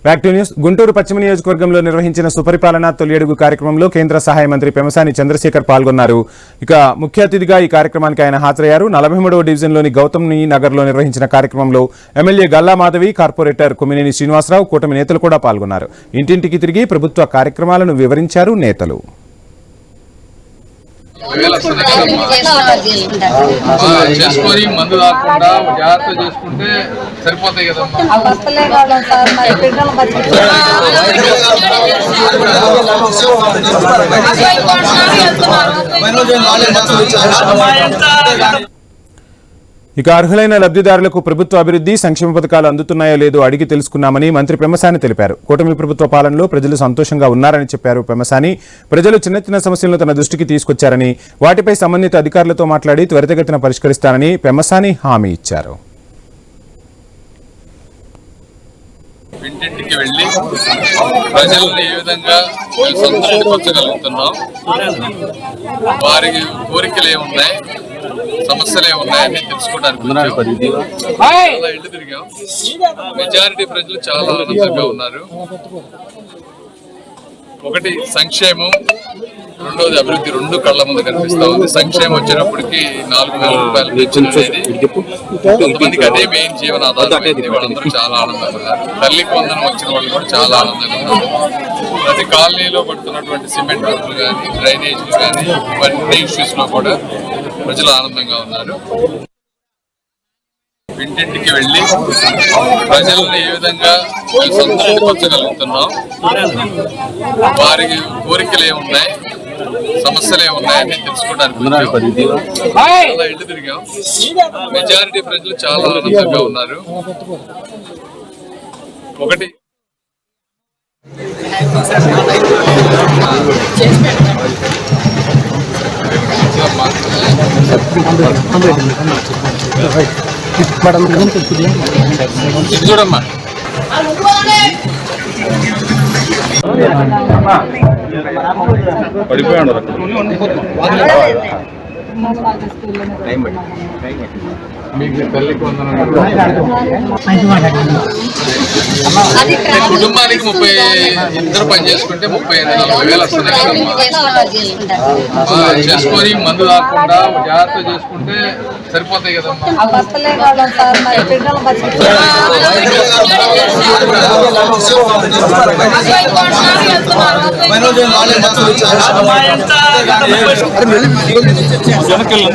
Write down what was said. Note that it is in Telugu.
Back to news. గుంటూరు పశ్చిమ నియోజకవర్గంలో నిర్వహించిన సుపరిపాలన తొలి అడుగు కార్యక్రమంలో కేంద్ర సహాయ మంత్రి పెమ్మసాని చంద్రశేఖర్ పాల్గొన్నారు. ఇక ముఖ్య అతిథిగా ఈ కార్యక్రమానికి ఆయన హాజరయ్యారు. 43వ డివిజన్లోని గౌతమి నగర్లో నిర్వహించిన కార్యక్రమంలో ఎమ్మెల్యే గల్లా మాధవి, కార్పొరేటర్ కొమ్మినేని శ్రీనివాసరావు, కూటమి నేతలు కూడా పాల్గొన్నారు. ఇంటింటికి తిరిగి ప్రభుత్వ కార్యక్రమాలను వివరించారు నేతలు. చేసుకొని మందు కాకుండా జాగ్రత్త చేసుకుంటే సరిపోతాయి కదమ్మా. ఇక అర్హులైన లబ్ధిదారులకు ప్రభుత్వ అభివృద్ధి సంక్షేమ పథకాలు అందుతున్నాయో లేదో అడిగి తెలుసుకున్నామని మంత్రి పెమ్మసాని తెలిపారు. కూటమి ప్రభుత్వ పాలనలో ప్రజలు సంతోషంగా ఉన్నారని చెప్పారు పెమ్మసాని. ప్రజలు చిన్న చిన్న సమస్యలను తన దృష్టికి తీసుకొచ్చారని, వాటిపై సంబంధిత అధికారులతో మాట్లాడి త్వరితగతిన పరిష్కరిస్తారని పెమ్మసాని హామీ ఇచ్చారు. ఇంటింటికి వెళ్ళి ప్రజల్ని ఏ విధంగా సంతృప్తిపరచగలుగుతున్నాం, వారికి కోరికలు ఏమున్నాయి, సమస్యలు ఏమున్నాయని తెలుసుకోవడానికి చాలా ఇళ్ళు తిరిగాం. మెజారిటీ ప్రజలు చాలా ఆనందంగా ఉన్నారు. ఒకటి సంక్షేమం, రెండోది అభివృద్ధి, రెండు కళ్ళ ముందు కనిపిస్తా ఉంది. సంక్షేమం వచ్చినప్పటికీ 4,000 రూపాయలు పెన్షన్ అనేది కొంతమందికి అదే మెయిన్ జీవనాధారం. వాళ్ళందరూ చాలా ఆనందంగా ఉన్నారు. తల్లికి వందనం వచ్చిన వాళ్ళు కూడా చాలా ఆనందంగా ఉన్నారు. ప్రతి కాలనీలో పడుతున్నటువంటి సిమెంట్ రోడ్లు కానీ, డ్రైనేజీలు కానీ, ఇవన్నీ ఇష్యూస్ లో కూడా ప్రజలు ఆనందంగా ఉన్నారు. ఇంటింటికి వెళ్ళి ప్రజల్ని ఏ విధంగా సంతృప్తిపరచగలుగుతున్నాం, వారికి కోరికలు ఏమున్నాయి, సమస్యలు ఏమున్నాయని తెలుసుకోవడానికి చాలా ఇళ్ళు తిరిగాం. మెజారిటీ ప్రజలు చాలా ఆనందంగా ఉన్నారు. ఒకటి చూడమ్మా, పడిపోయాడు మీకు తల్లికి వందనం. కుటుంబానికి 30 ఇద్దరు పని చేసుకుంటే 35,000-40,000 వస్తున్నాయి కదమ్మా. చేసుకొని మందు కాకుండా జాగ్రత్త చేసుకుంటే సరిపోతాయి కదమ్మా. వెనకెళ్ళి